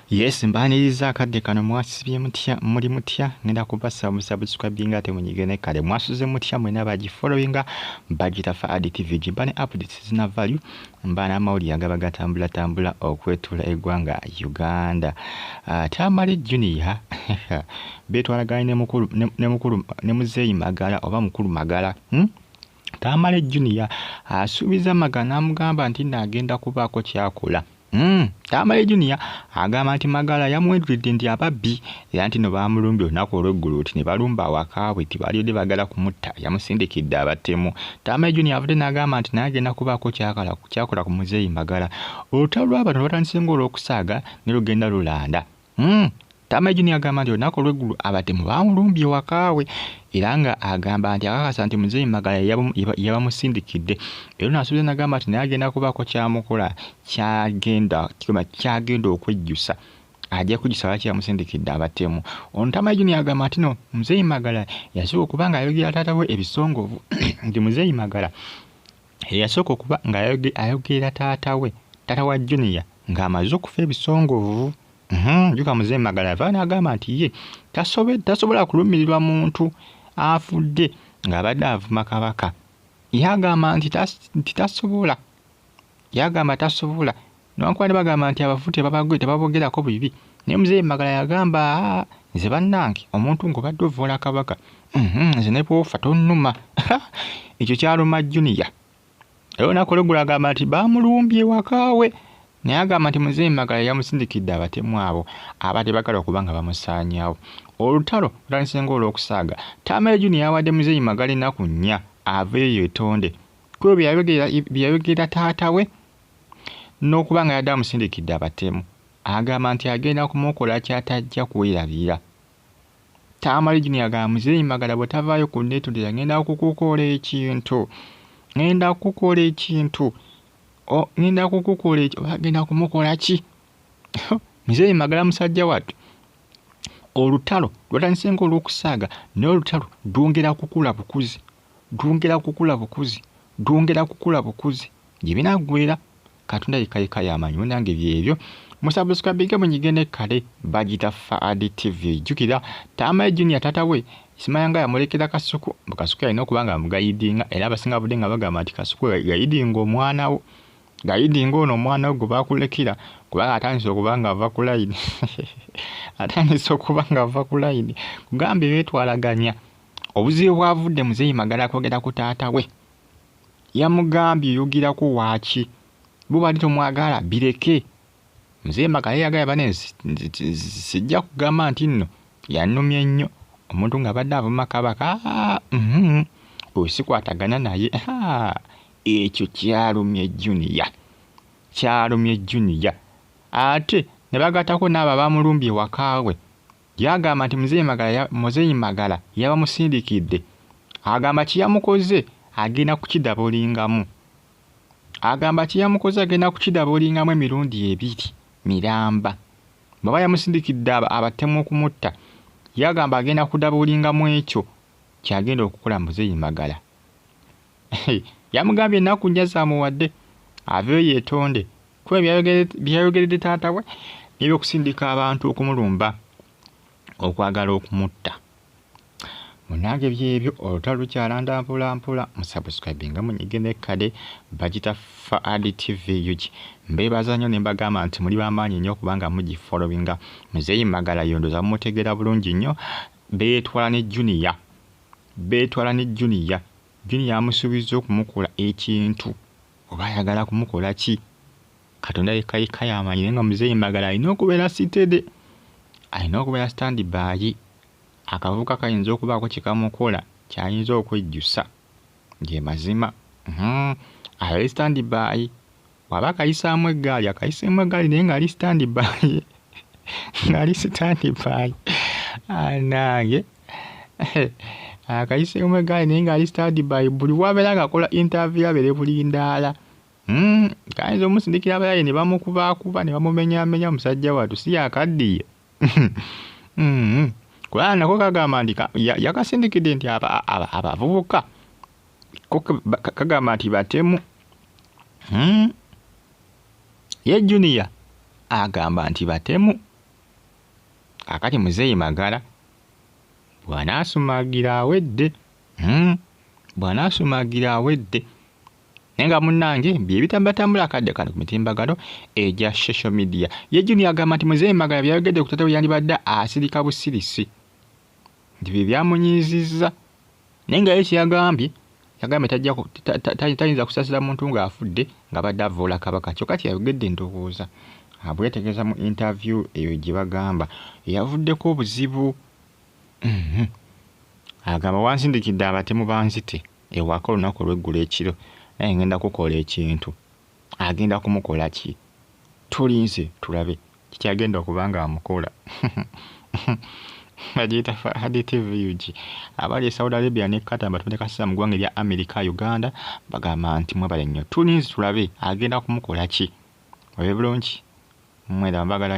Yes, mbaniriza akadde kano mwasibye mutya muri mutya ngenda kubasa musubscribinga ate munyigene kale mwasuze mutya mwena bagifollowinga bagita fa additive jimbane updates zina value mbana amawuli agaba gatambula okwetula eggwanga Uganda. Tamale Junior betwalaganye ne mukulu ne muzeyi Magala oba mukulu Magala. Tamale Junior asubiza Magana amugamba nti nagenda kubaako kyakola. Tamale Junior agamba nti Magala yamwedridde nti ababbi era nti no bamulumbye olunaku olw'eggulu nti ne balumba awakaabwe nti balidde bagala kumutta yamusindikidde abatemu. Tamale Junior avudde n'agamba nti naye agenda kubaako kyakola ku muzeeyi Magala. Olutalo lw'abantu batandise ng'olw'okusaaga ne lugenda lulanda. Tamale Junior agamba nti olunaku olw'eggulu abatemu bamulumbye wakaawe era nga agamba nti akakasa nti muzeeyi Magala yabamusindikidde. Era n'asuubiza n'agamba nti naye agenda kubaako kyamukola kyagenda okwejjusa ajja kujjusa lwaki yamusindikidde abatemu. Ono Tamale Junior agamba nti no muzeeyi Magala yasooka okuba nga ayogera taata we ebisongovu nti muzeeyi Magala yasooka okuba nga ayogera taata wa Junior ng'amaze okufa ebisongovu. Njuka muzeeyi Magala yava n'agamba nti ye tasobola kulumirirwa muntu afudde ng'abadde avuma kabaka. Yagamba nti tasobola. Yagamba tasobola. Newankubadde bagamba nti abafu tebabogerako bibi. Naye muzeeyi Magala yagamba nze bannange omuntu ng'obadde ovoola kabaka. Nze ne bw'ofa tonnuma. Ekyo kyaluma Junior. Era olunaku olw'eggulu agamba nti baamulumbye wakaawe. Naye agamba nti muzeeyi Magala yamusindikidde abatemu abo abadde bagala okuba nga bamusaanyaawo. Olutalo lutandise ng'olw'okusaaga. Tamale Junior yawadde muzeeyi Magala ennaku 4 aveeyo yeetonde ku bye yayogera taata we n'okuba nga yadde amusindikidde abatemu. Agamba nti agenda kumukola kyatajja kwerabira. Tamale Junior agamba muzeeyi Magala bwe tavaayo ku nneetondera ngenda kukukola ekintu. Ngenda kukukola agenda kumukola ki? Muzeeyi Magala musajja wattu. Olutalo lwatandise ng'olw'okusaaga naye olutalo lwongera kukula bukuzi gye binaggweera. Katonda yekka y'amanyi nange byebyo. Musubscribinge munyigene kale bagita fa additive. Jjukira Tamale Junior taata we Simayanga yamulekera Kasuku. Kasuku yalina okuba nga amugayidinga era abasinga budde nga bagamba nti Kasuku gayidinga omwana wo. Gayidinga ono omwana we gwe baakulekera kubanga atandise okuba nga ava ku layini. Kugambe beetwalaganya. Obuzibu bwavudde muzeeyi Magala kwogera ku taata we. Yamugambye oyogirako waaki? Bo bali tomwagala bireke. Muzeeyi Magala yagala bane sijja kugamba nti nno yannumye nnyo omuntu ng'abadde avuma kabaka. Osikwatagana naye. Ekyo kyalumye Junior. Ate ne bagattako n'abo abamulumbye wakaawe. Yagamba nti muzeeyi Magala yabamusindikidde. Agamba kiyamukoze agenda kukidabulingamu. Emirundi 2 miramba. Baba yamusindikidde abatemu okumutta. Yagamba agenda kudabulingamu ekyo kyagenda okukola muzeeyi Magala. Yamugambye ennaku 4 zaamuwadde aveeyo yeetonde kuba byayogeredde taata we n'ebyokusindika abantu okumulumba okwagala okumutta. Munange byebyo olutalo lukyalanda mpola. Musubscribinga munyigene kale bagita fa additive yuki. Mbeebaza nnyo ne mbagamba nti muli b'amaanyi nnyo kubanga mugifollowinga. Muzeeyi Magala yondoza mumutegeera bulungi nnyo. Beetwala ne Junior. Junior amusuubiza okumukola ekintu oba ayagala kumukola ki? Katonda yekka y'amanyi. Naye nga muzeeyi Magala alina okubeera sitede, alina okubeera standby. Akavubuka kayinza okubaako kikamukola kyayinza okwejjusa ge mazima. Ali standby. Waba akayisaamu eggaali naye ng'ali standby. Nange akayiseemu eggaali naye ng'ali standby. Buli bw'abeera ng'akola interview abeere bulindaala. Kayinza omusindikira abayaye ne bamukuba ne bamumenyaamenya musajja wattu si yakaddiye. Kubanga nako kagamba nti yakasindikidde nti abavubuka kagamba nti batemu. Ye Junior agamba nti batemu. Kakati Muzeeyi Magala bw'anaasumagira awedde. Bw'anaasumagira awedde. Naye nga munnange bye bitambatambula akadde kano ku mitimbagano egya social media. Ye Junior agamba nti Muzeeyi Magala byayogedde ku taata we yandibadde asirika busirisi. Nti bye byamunyiizizza. Naye nga ye kyeyagambye, yagambye tayinza kusaasira muntu ng'afudde nga badde avoola Kabaka. Kyokka kyeyayogedde ndowooza abwetegereza mu interview eyo gye bagamba yavuddeko obuzibu. Agamba wansindikidde abatemu banzite ewaka olunaku olw'eggulo ekiro, naye ngenda kukola ekintu. Agenda kumukola ki? Tulinze tulabe kikyagenda okuba nga amukola. Bagiyita Fahad TV. Abali e Saudi Arabia ne Qatar batonde kasisa mu ggwanga erya America, Uganda bagamba nti mwebale nnyo. Tulinze tulabe agenda kumukola ki. Oyo bulungi mwera mbagala